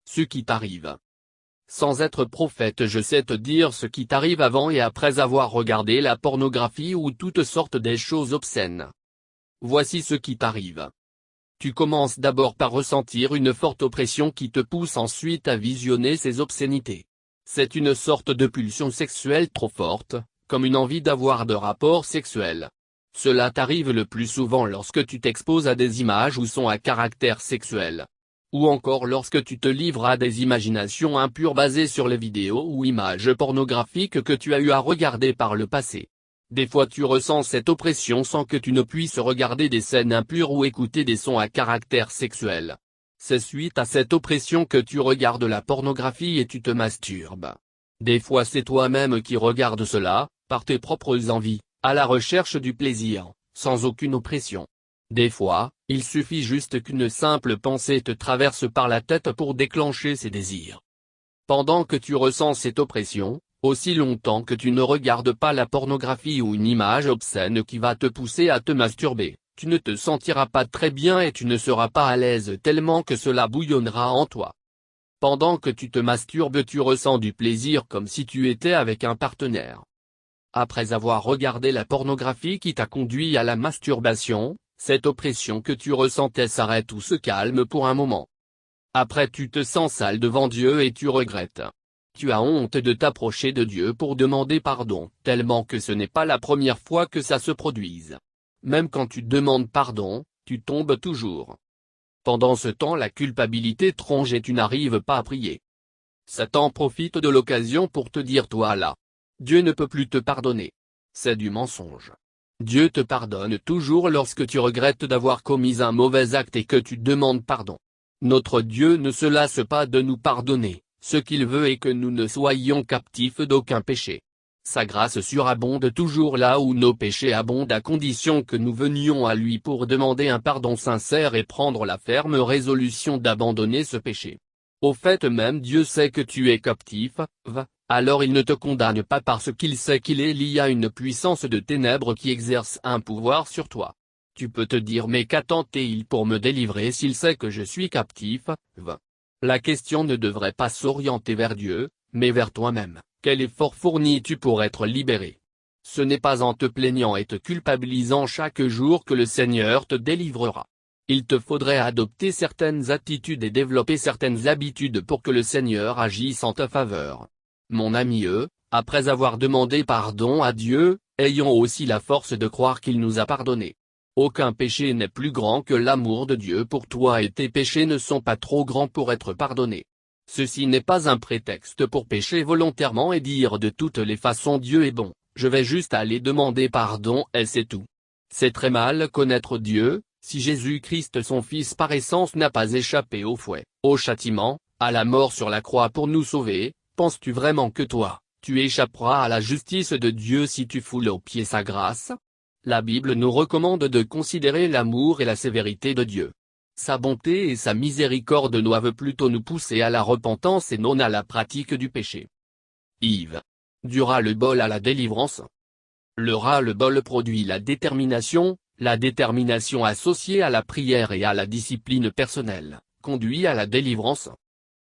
Ce qui t'arrive. Sans être prophète, je sais te dire ce qui t'arrive avant et après avoir regardé la pornographie ou toutes sortes des choses obscènes. Voici ce qui t'arrive. Tu commences d'abord par ressentir une forte oppression qui te pousse ensuite à visionner ces obscénités. C'est une sorte de pulsion sexuelle trop forte, comme une envie d'avoir de rapports sexuels. Cela t'arrive le plus souvent lorsque tu t'exposes à des images ou sons à caractère sexuel. Ou encore lorsque tu te livres à des imaginations impures basées sur les vidéos ou images pornographiques que tu as eu à regarder par le passé. Des fois tu ressens cette oppression sans que tu ne puisses regarder des scènes impures ou écouter des sons à caractère sexuel. C'est suite à cette oppression que tu regardes la pornographie et tu te masturbes. Des fois c'est toi-même qui regardes cela, par tes propres envies, à la recherche du plaisir, sans aucune oppression. Des fois, il suffit juste qu'une simple pensée te traverse par la tête pour déclencher ces désirs. Pendant que tu ressens cette oppression, aussi longtemps que tu ne regardes pas la pornographie ou une image obscène qui va te pousser à te masturber, tu ne te sentiras pas très bien et tu ne seras pas à l'aise tellement que cela bouillonnera en toi. Pendant que tu te masturbes, tu ressens du plaisir comme si tu étais avec un partenaire. Après avoir regardé la pornographie qui t'a conduit à la masturbation, cette oppression que tu ressentais s'arrête ou se calme pour un moment. Après tu te sens sale devant Dieu et tu regrettes. Tu as honte de t'approcher de Dieu pour demander pardon, tellement que ce n'est pas la première fois que ça se produise. Même quand tu demandes pardon, tu tombes toujours. Pendant ce temps la culpabilité tronche et tu n'arrives pas à prier. Satan profite de l'occasion pour te dire toi là. Dieu ne peut plus te pardonner. C'est du mensonge. Dieu te pardonne toujours lorsque tu regrettes d'avoir commis un mauvais acte et que tu demandes pardon. Notre Dieu ne se lasse pas de nous pardonner, ce qu'il veut est que nous ne soyons captifs d'aucun péché. Sa grâce surabonde toujours là où nos péchés abondent à condition que nous venions à lui pour demander un pardon sincère et prendre la ferme résolution d'abandonner ce péché. Au fait même Dieu sait que tu es captif, alors il ne te condamne pas parce qu'il sait qu'il y a une puissance de ténèbres qui exerce un pouvoir sur toi. Tu peux te dire mais qu'attend-il pour me délivrer s'il sait que je suis captif, La question ne devrait pas s'orienter vers Dieu, mais vers toi-même. Quel effort fournis-tu pour être libéré? Ce n'est pas en te plaignant et te culpabilisant chaque jour que le Seigneur te délivrera. Il te faudrait adopter certaines attitudes et développer certaines habitudes pour que le Seigneur agisse en ta faveur. Mon ami, après avoir demandé pardon à Dieu, ayons aussi la force de croire qu'il nous a pardonné. Aucun péché n'est plus grand que l'amour de Dieu pour toi et tes péchés ne sont pas trop grands pour être pardonnés. Ceci n'est pas un prétexte pour pécher volontairement et dire de toutes les façons Dieu est bon, je vais juste aller demander pardon et c'est tout. C'est très mal connaître Dieu. Si Jésus-Christ son Fils par essence n'a pas échappé au fouet, au châtiment, à la mort sur la croix pour nous sauver, penses-tu vraiment que toi, tu échapperas à la justice de Dieu si tu foules aux pieds sa grâce? La Bible nous recommande de considérer l'amour et la sévérité de Dieu. Sa bonté et sa miséricorde doivent plutôt nous pousser à la repentance et non à la pratique du péché. Yves. Du ras-le-bol à la délivrance. Le ras-le-bol produit la détermination associée à la prière et à la discipline personnelle, conduit à la délivrance.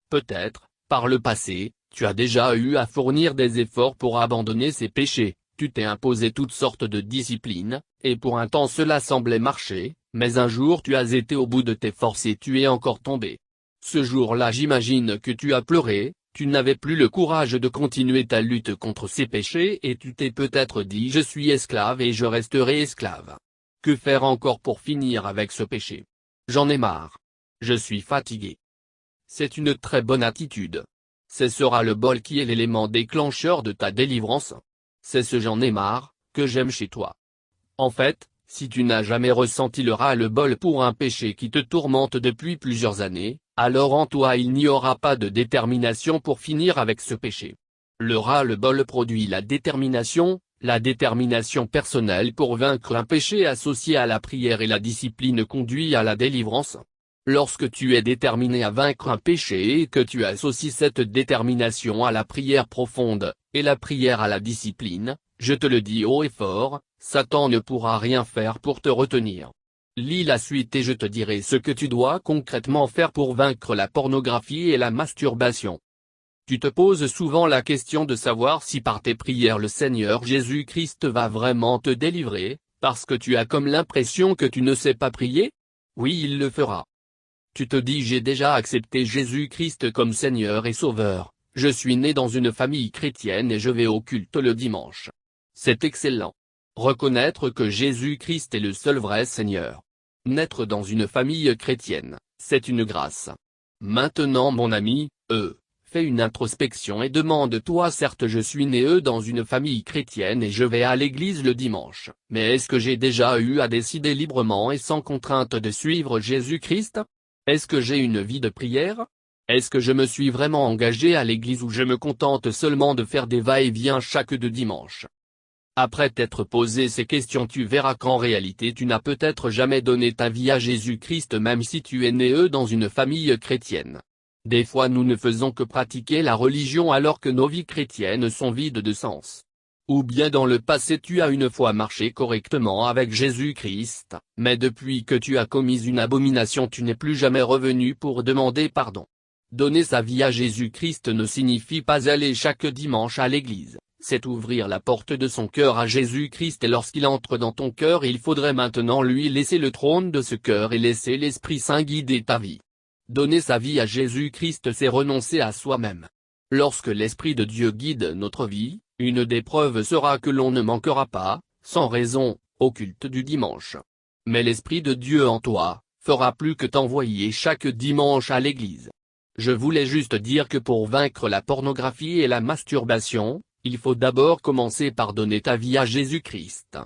Peut-être, par le passé, tu as déjà eu à fournir des efforts pour abandonner ces péchés, tu t'es imposé toutes sortes de disciplines, et pour un temps cela semblait marcher, mais un jour tu as été au bout de tes forces et tu es encore tombé. Ce jour-là j'imagine que tu as pleuré, tu n'avais plus le courage de continuer ta lutte contre ces péchés et tu t'es peut-être dit je suis esclave et je resterai esclave. Que faire encore pour finir avec ce péché? J'en ai marre. Je suis fatigué. C'est une très bonne attitude. Ce sera le bol qui est l'élément déclencheur de ta délivrance. C'est ce j'en ai marre, que j'aime chez toi. En fait, si tu n'as jamais ressenti le ras-le-bol pour un péché qui te tourmente depuis plusieurs années, alors en toi il n'y aura pas de détermination pour finir avec ce péché. Le ras-le-bol produit la détermination personnelle pour vaincre un péché associé à la prière et la discipline conduit à la délivrance. Lorsque tu es déterminé à vaincre un péché et que tu associes cette détermination à la prière profonde, et la prière à la discipline, je te le dis haut et fort, Satan ne pourra rien faire pour te retenir. Lis la suite et je te dirai ce que tu dois concrètement faire pour vaincre la pornographie et la masturbation. Tu te poses souvent la question de savoir si par tes prières le Seigneur Jésus-Christ va vraiment te délivrer, parce que tu as comme l'impression que tu ne sais pas prier? Oui, il le fera. Tu te dis j'ai déjà accepté Jésus-Christ comme Seigneur et Sauveur, je suis né dans une famille chrétienne et je vais au culte le dimanche. C'est excellent. Reconnaître que Jésus-Christ est le seul vrai Seigneur. Naître dans une famille chrétienne, c'est une grâce. Maintenant mon ami, fais une introspection et demande-toi certes je suis né dans une famille chrétienne et je vais à l'église le dimanche, mais est-ce que j'ai déjà eu à décider librement et sans contrainte de suivre Jésus-Christ? Est-ce que j'ai une vie de prière? Est-ce que je me suis vraiment engagé à l'église ou je me contente seulement de faire des va-et-vient chaque deux dimanches? Après t'être posé ces questions tu verras qu'en réalité tu n'as peut-être jamais donné ta vie à Jésus-Christ même si tu es né dans une famille chrétienne. Des fois nous ne faisons que pratiquer la religion alors que nos vies chrétiennes sont vides de sens. Ou bien dans le passé tu as une fois marché correctement avec Jésus-Christ, mais depuis que tu as commis une abomination tu n'es plus jamais revenu pour demander pardon. Donner sa vie à Jésus-Christ ne signifie pas aller chaque dimanche à l'église, c'est ouvrir la porte de son cœur à Jésus-Christ et lorsqu'il entre dans ton cœur il faudrait maintenant lui laisser le trône de ce cœur et laisser l'Esprit Saint guider ta vie. Donner sa vie à Jésus-Christ c'est renoncer à soi-même. Lorsque l'Esprit de Dieu guide notre vie, une des preuves sera que l'on ne manquera pas, sans raison, au culte du dimanche. Mais l'Esprit de Dieu en toi, fera plus que t'envoyer chaque dimanche à l'église. Je voulais juste dire que pour vaincre la pornographie et la masturbation, il faut d'abord commencer par donner ta vie à Jésus-Christ.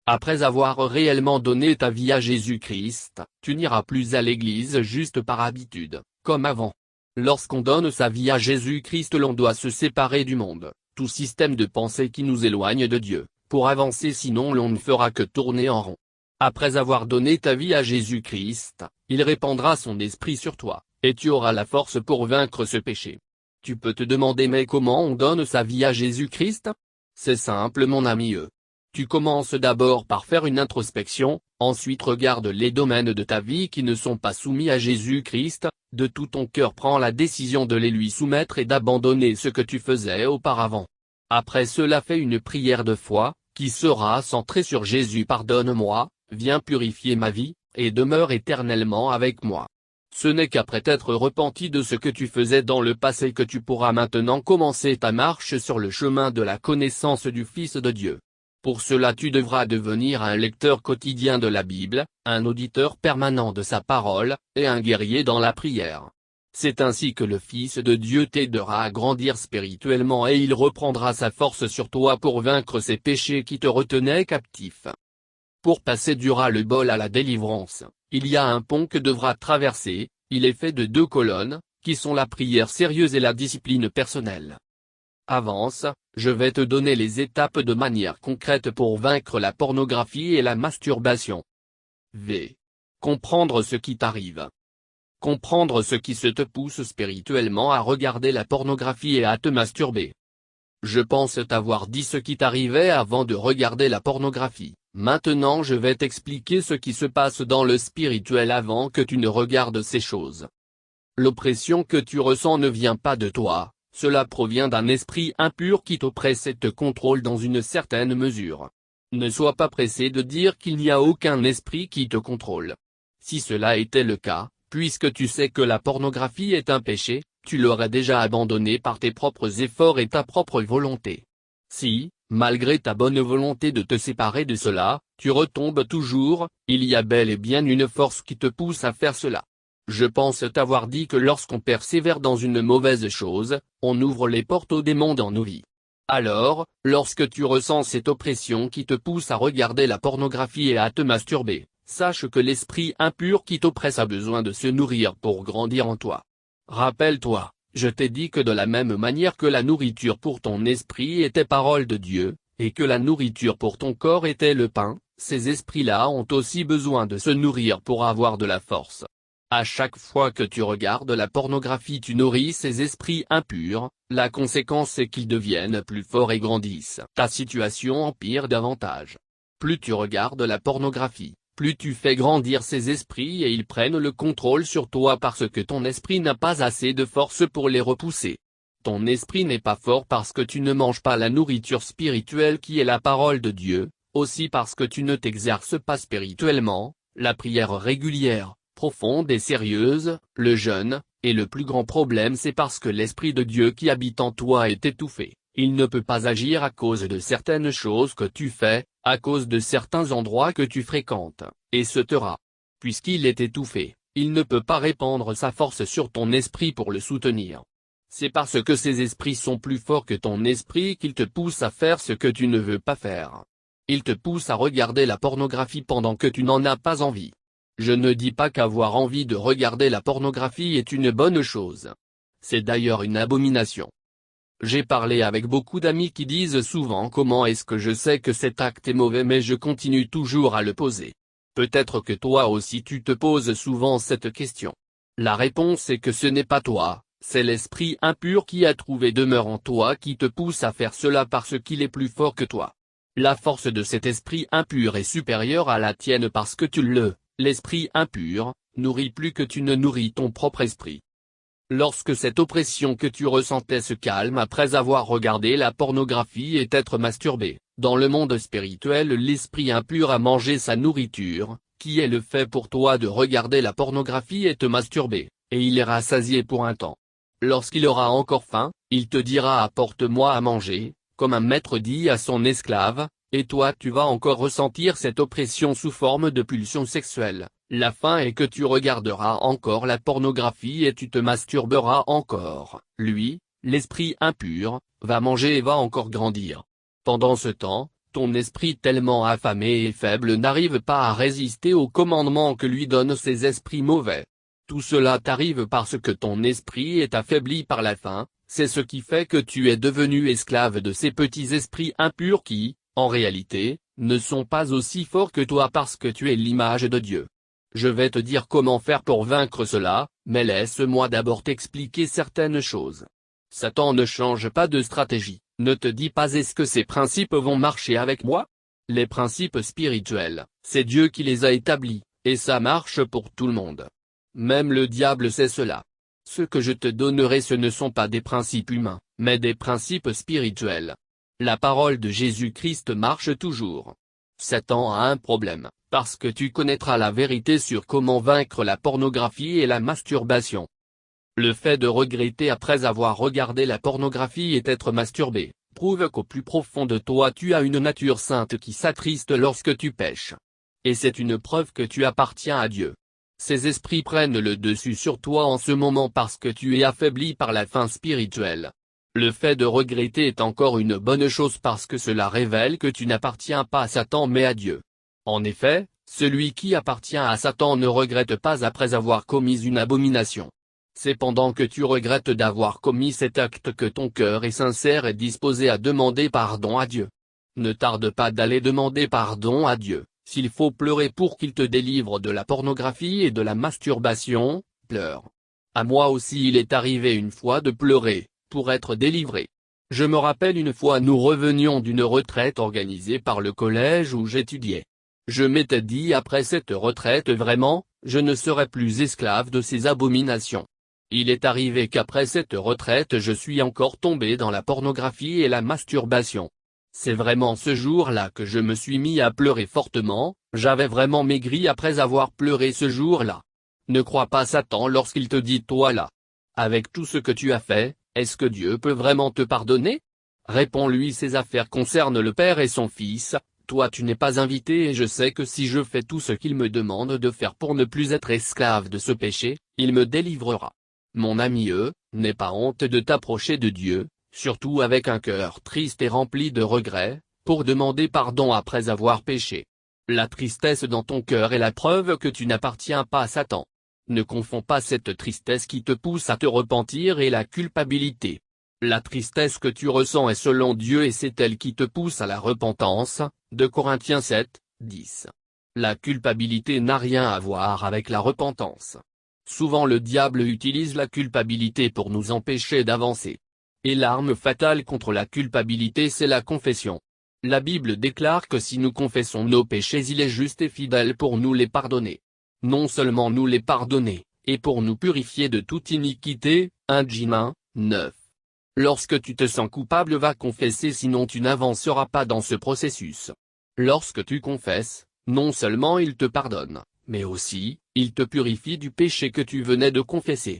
Après avoir réellement donné ta vie à Jésus-Christ, tu n'iras plus à l'église juste par habitude, comme avant. Lorsqu'on donne sa vie à Jésus-Christ l'on doit se séparer du monde, tout système de pensée qui nous éloigne de Dieu, pour avancer sinon l'on ne fera que tourner en rond. Après avoir donné ta vie à Jésus-Christ, il répandra son esprit sur toi, et tu auras la force pour vaincre ce péché. Tu peux te demander mais comment on donne sa vie à Jésus-Christ? C'est simple mon ami. Tu commences d'abord par faire une introspection, ensuite regarde les domaines de ta vie qui ne sont pas soumis à Jésus-Christ, de tout ton cœur prends la décision de les lui soumettre et d'abandonner ce que tu faisais auparavant. Après cela fais une prière de foi, qui sera centrée sur Jésus pardonne-moi, viens purifier ma vie, et demeure éternellement avec moi. Ce n'est qu'après t'être repenti de ce que tu faisais dans le passé que tu pourras maintenant commencer ta marche sur le chemin de la connaissance du Fils de Dieu. Pour cela tu devras devenir un lecteur quotidien de la Bible, un auditeur permanent de sa parole, et un guerrier dans la prière. C'est ainsi que le Fils de Dieu t'aidera à grandir spirituellement et il reprendra sa force sur toi pour vaincre ces péchés qui te retenaient captif. Pour passer du ras-le-bol à la délivrance, il y a un pont que devras traverser, il est fait de 2 colonnes, qui sont la prière sérieuse et la discipline personnelle. Avance, je vais te donner les étapes de manière concrète pour vaincre la pornographie et la masturbation. V. Comprendre ce qui t'arrive. Comprendre ce qui se te pousse spirituellement à regarder la pornographie et à te masturber. Je pense t'avoir dit ce qui t'arrivait avant de regarder la pornographie, maintenant je vais t'expliquer ce qui se passe dans le spirituel avant que tu ne regardes ces choses. L'oppression que tu ressens ne vient pas de toi. Cela provient d'un esprit impur qui t'oppresse et te contrôle dans une certaine mesure. Ne sois pas pressé de dire qu'il n'y a aucun esprit qui te contrôle. Si cela était le cas, puisque tu sais que la pornographie est un péché, tu l'aurais déjà abandonné par tes propres efforts et ta propre volonté. Si, malgré ta bonne volonté de te séparer de cela, tu retombes toujours, il y a bel et bien une force qui te pousse à faire cela. Je pense t'avoir dit que lorsqu'on persévère dans une mauvaise chose, on ouvre les portes au démon dans nos vies. Alors, lorsque tu ressens cette oppression qui te pousse à regarder la pornographie et à te masturber, sache que l'esprit impur qui t'oppresse a besoin de se nourrir pour grandir en toi. Rappelle-toi, je t'ai dit que de la même manière que la nourriture pour ton esprit était parole de Dieu, et que la nourriture pour ton corps était le pain, ces esprits-là ont aussi besoin de se nourrir pour avoir de la force. À chaque fois que tu regardes la pornographie tu nourris ces esprits impurs, la conséquence c'est qu'ils deviennent plus forts et grandissent. Ta situation empire davantage. Plus tu regardes la pornographie, plus tu fais grandir ces esprits et ils prennent le contrôle sur toi parce que ton esprit n'a pas assez de force pour les repousser. Ton esprit n'est pas fort parce que tu ne manges pas la nourriture spirituelle qui est la parole de Dieu, aussi parce que tu ne t'exerces pas spirituellement, la prière régulière, profonde et sérieuse, le jeûne, et le plus grand problème c'est parce que l'Esprit de Dieu qui habite en toi est étouffé. Il ne peut pas agir à cause de certaines choses que tu fais, à cause de certains endroits que tu fréquentes, et se taira. Puisqu'il est étouffé, il ne peut pas répandre sa force sur ton esprit pour le soutenir. C'est parce que ces esprits sont plus forts que ton esprit qu'ils te poussent à faire ce que tu ne veux pas faire. Ils te poussent à regarder la pornographie pendant que tu n'en as pas envie. Je ne dis pas qu'avoir envie de regarder la pornographie est une bonne chose. C'est d'ailleurs une abomination. J'ai parlé avec beaucoup d'amis qui disent souvent comment est-ce que je sais que cet acte est mauvais mais je continue toujours à le poser. Peut-être que toi aussi tu te poses souvent cette question. La réponse est que ce n'est pas toi, c'est l'esprit impur qui a trouvé demeure en toi qui te pousse à faire cela parce qu'il est plus fort que toi. La force de cet esprit impur est supérieure à la tienne parce que l'esprit impur, nourrit plus que tu ne nourris ton propre esprit. Lorsque cette oppression que tu ressentais se calme après avoir regardé la pornographie et t'être masturbé, dans le monde spirituel l'esprit impur a mangé sa nourriture, qui est le fait pour toi de regarder la pornographie et te masturber, et il est rassasié pour un temps. Lorsqu'il aura encore faim, il te dira apporte-moi à manger, comme un maître dit à son esclave, et toi tu vas encore ressentir cette oppression sous forme de pulsion sexuelle. La fin est que tu regarderas encore la pornographie et tu te masturberas encore. Lui, l'esprit impur, va manger et va encore grandir. Pendant ce temps, ton esprit tellement affamé et faible n'arrive pas à résister aux commandements que lui donnent ces esprits mauvais. Tout cela t'arrive parce que ton esprit est affaibli par la faim, c'est ce qui fait que tu es devenu esclave de ces petits esprits impurs qui, en réalité, ne sont pas aussi forts que toi parce que tu es l'image de Dieu. Je vais te dire comment faire pour vaincre cela, mais laisse-moi d'abord t'expliquer certaines choses. Satan ne change pas de stratégie, ne te dis pas est-ce que ces principes vont marcher avec moi? Les principes spirituels, c'est Dieu qui les a établis, et ça marche pour tout le monde. Même le diable sait cela. Ce que je te donnerai ce ne sont pas des principes humains, mais des principes spirituels. La parole de Jésus-Christ marche toujours. Satan a un problème, parce que tu connaîtras la vérité sur comment vaincre la pornographie et la masturbation. Le fait de regretter après avoir regardé la pornographie et être masturbé, prouve qu'au plus profond de toi tu as une nature sainte qui s'attriste lorsque tu pèches. Et c'est une preuve que tu appartiens à Dieu. Ces esprits prennent le dessus sur toi en ce moment parce que tu es affaibli par la faim spirituelle. Le fait de regretter est encore une bonne chose parce que cela révèle que tu n'appartiens pas à Satan mais à Dieu. En effet, celui qui appartient à Satan ne regrette pas après avoir commis une abomination. C'est pendant que tu regrettes d'avoir commis cet acte que ton cœur est sincère et disposé à demander pardon à Dieu. Ne tarde pas d'aller demander pardon à Dieu, s'il faut pleurer pour qu'il te délivre de la pornographie et de la masturbation, pleure. À moi aussi il est arrivé une fois de pleurer, pour être délivré. Je me rappelle une fois nous revenions d'une retraite organisée par le collège où j'étudiais. Je m'étais dit après cette retraite vraiment, je ne serai plus esclave de ces abominations. Il est arrivé qu'après cette retraite je suis encore tombé dans la pornographie et la masturbation. C'est vraiment ce jour-là que je me suis mis à pleurer fortement, j'avais vraiment maigri après avoir pleuré ce jour-là. Ne crois pas Satan lorsqu'il te dit toi là. Avec tout ce que tu as fait, est-ce que Dieu peut vraiment te pardonner? Réponds-lui ces affaires concernent le Père et son Fils, toi tu n'es pas invité et je sais que si je fais tout ce qu'il me demande de faire pour ne plus être esclave de ce péché, il me délivrera. Mon ami n'aie pas honte de t'approcher de Dieu, surtout avec un cœur triste et rempli de regrets, pour demander pardon après avoir péché. La tristesse dans ton cœur est la preuve que tu n'appartiens pas à Satan. Ne confonds pas cette tristesse qui te pousse à te repentir et la culpabilité. La tristesse que tu ressens est selon Dieu et c'est elle qui te pousse à la repentance, 2 Corinthiens 7, 10. La culpabilité n'a rien à voir avec la repentance. Souvent le diable utilise la culpabilité pour nous empêcher d'avancer. Et l'arme fatale contre la culpabilité c'est la confession. La Bible déclare que si nous confessons nos péchés, il est juste et fidèle pour nous les pardonner. Non seulement nous les pardonner, et pour nous purifier de toute iniquité, 1 Jim 9. Lorsque tu te sens coupable, va confesser, sinon tu n'avanceras pas dans ce processus. Lorsque tu confesses, non seulement il te pardonne, mais aussi, il te purifie du péché que tu venais de confesser.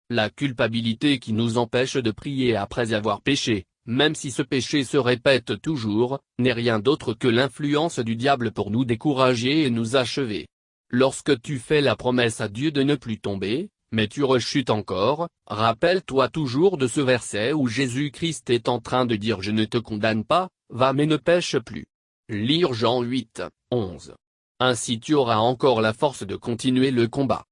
La culpabilité qui nous empêche de prier après avoir péché, même si ce péché se répète toujours, n'est rien d'autre que l'influence du diable pour nous décourager et nous achever. Lorsque tu fais la promesse à Dieu de ne plus tomber, mais tu rechutes encore, rappelle-toi toujours de ce verset où Jésus-Christ est en train de dire « Je ne te condamne pas, va mais ne pêche plus ». Lire Jean 8, 11. Ainsi tu auras encore la force de continuer le combat.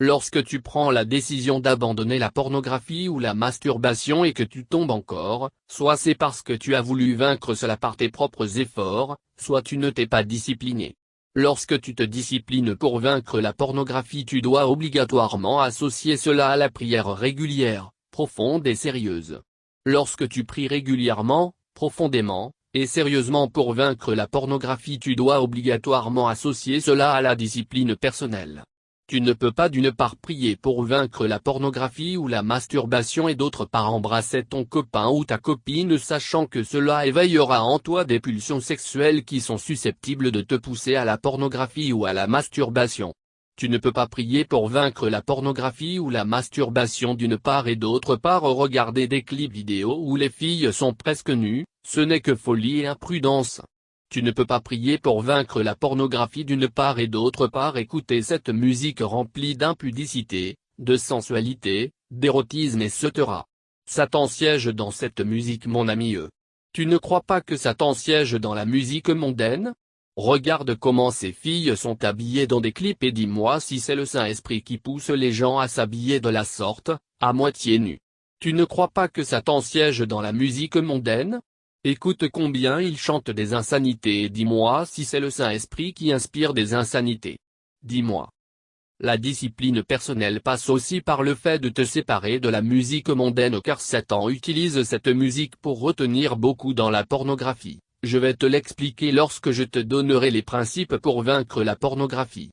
Lorsque tu prends la décision d'abandonner la pornographie ou la masturbation et que tu tombes encore, soit c'est parce que tu as voulu vaincre cela par tes propres efforts, soit tu ne t'es pas discipliné. Lorsque tu te disciplines pour vaincre la pornographie, tu dois obligatoirement associer cela à la prière régulière, profonde et sérieuse. Lorsque tu pries régulièrement, profondément, et sérieusement pour vaincre la pornographie, tu dois obligatoirement associer cela à la discipline personnelle. Tu ne peux pas d'une part prier pour vaincre la pornographie ou la masturbation et d'autre part embrasser ton copain ou ta copine sachant que cela éveillera en toi des pulsions sexuelles qui sont susceptibles de te pousser à la pornographie ou à la masturbation. Tu ne peux pas prier pour vaincre la pornographie ou la masturbation d'une part et d'autre part regarder des clips vidéo où les filles sont presque nues, ce n'est que folie et imprudence. Tu ne peux pas prier pour vaincre la pornographie d'une part et d'autre part écouter cette musique remplie d'impudicité, de sensualité, d'érotisme etc. Satan siège dans cette musique mon ami. Tu ne crois pas que Satan siège dans la musique mondaine? Regarde comment ces filles sont habillées dans des clips et dis-moi si c'est le Saint-Esprit qui pousse les gens à s'habiller de la sorte, à moitié nus. Tu ne crois pas que Satan siège dans la musique mondaine? Écoute combien il chante des insanités et dis-moi si c'est le Saint-Esprit qui inspire des insanités. Dis-moi. La discipline personnelle passe aussi par le fait de te séparer de la musique mondaine car Satan utilise cette musique pour retenir beaucoup dans la pornographie. Je vais te l'expliquer lorsque je te donnerai les principes pour vaincre la pornographie.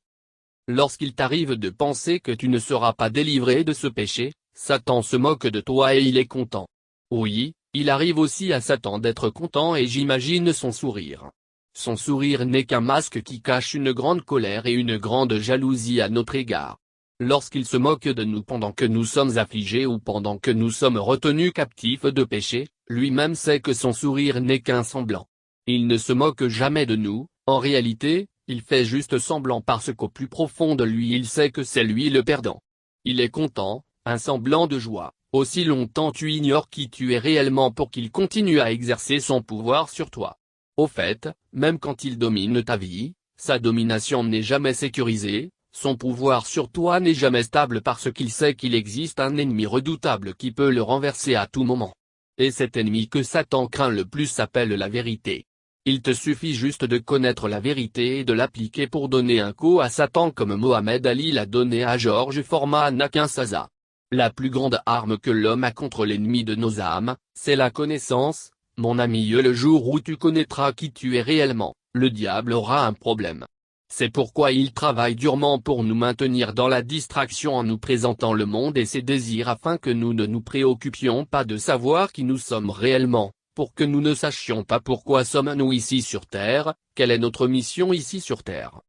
Lorsqu'il t'arrive de penser que tu ne seras pas délivré de ce péché, Satan se moque de toi et il est content. Oui. Il arrive aussi à Satan d'être content et j'imagine son sourire. Son sourire n'est qu'un masque qui cache une grande colère et une grande jalousie à notre égard. Lorsqu'il se moque de nous pendant que nous sommes affligés ou pendant que nous sommes retenus captifs de péché, lui-même sait que son sourire n'est qu'un semblant. Il ne se moque jamais de nous, en réalité, il fait juste semblant parce qu'au plus profond de lui il sait que c'est lui le perdant. Il est content, un semblant de joie. Aussi longtemps tu ignores qui tu es réellement pour qu'il continue à exercer son pouvoir sur toi. Au fait, même quand il domine ta vie, sa domination n'est jamais sécurisée, son pouvoir sur toi n'est jamais stable parce qu'il sait qu'il existe un ennemi redoutable qui peut le renverser à tout moment. Et cet ennemi que Satan craint le plus s'appelle la vérité. Il te suffit juste de connaître la vérité et de l'appliquer pour donner un coup à Satan comme Mohamed Ali l'a donné à George Foreman à Kinshasa. La plus grande arme que l'homme a contre l'ennemi de nos âmes, c'est la connaissance, mon ami. Le jour où tu connaîtras qui tu es réellement, le diable aura un problème. C'est pourquoi il travaille durement pour nous maintenir dans la distraction en nous présentant le monde et ses désirs afin que nous ne nous préoccupions pas de savoir qui nous sommes réellement, pour que nous ne sachions pas pourquoi sommes-nous ici sur Terre, quelle est notre mission ici sur Terre.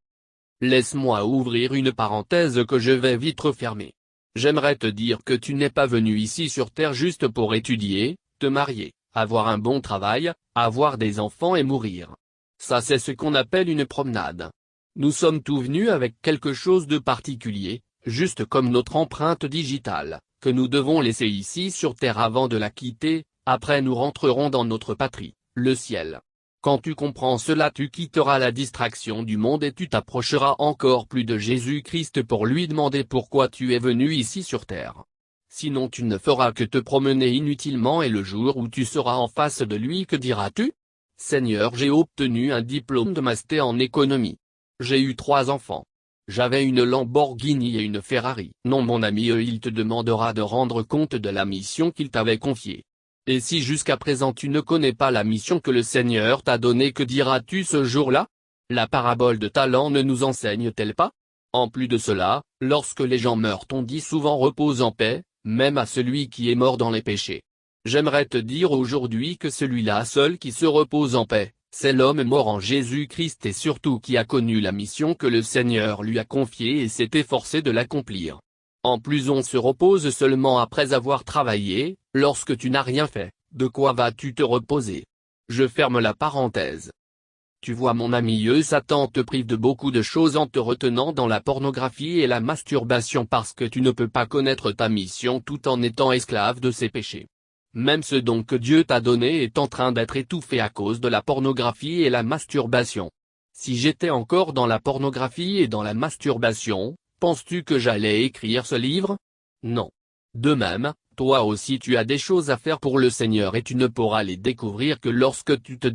Laisse-moi ouvrir une parenthèse que je vais vite refermer. J'aimerais te dire que tu n'es pas venu ici sur Terre juste pour étudier, te marier, avoir un bon travail, avoir des enfants et mourir. Ça c'est ce qu'on appelle une promenade. Nous sommes tous venus avec quelque chose de particulier, juste comme notre empreinte digitale, que nous devons laisser ici sur Terre avant de la quitter, après nous rentrerons dans notre patrie, le ciel. Quand tu comprends cela tu quitteras la distraction du monde et tu t'approcheras encore plus de Jésus-Christ pour lui demander pourquoi tu es venu ici sur terre. Sinon tu ne feras que te promener inutilement et le jour où tu seras en face de lui que diras-tu? Seigneur, j'ai obtenu un diplôme de master en économie. J'ai eu 3 enfants. J'avais une Lamborghini et une Ferrari. Non mon ami, il te demandera de rendre compte de la mission qu'il t'avait confiée. Et si jusqu'à présent tu ne connais pas la mission que le Seigneur t'a donnée, que diras-tu ce jour-là? La parabole de talents ne nous enseigne-t-elle pas? En plus de cela, lorsque les gens meurent on dit souvent repose en paix, même à celui qui est mort dans les péchés. J'aimerais te dire aujourd'hui que celui-là seul qui se repose en paix, c'est l'homme mort en Jésus-Christ et surtout qui a connu la mission que le Seigneur lui a confiée et s'est efforcé de l'accomplir. En plus on se repose seulement après avoir travaillé. Lorsque tu n'as rien fait, de quoi vas-tu te reposer? Je ferme la parenthèse. Tu vois mon ami, Satan te prive de beaucoup de choses en te retenant dans la pornographie et la masturbation parce que tu ne peux pas connaître ta mission tout en étant esclave de ses péchés. Même ce don que Dieu t'a donné est en train d'être étouffé à cause de la pornographie et la masturbation. Si j'étais encore dans la pornographie et dans la masturbation, penses-tu que j'allais écrire ce livre? Non. De même, toi aussi tu as des choses à faire pour le Seigneur et tu ne pourras les découvrir que lorsque tu te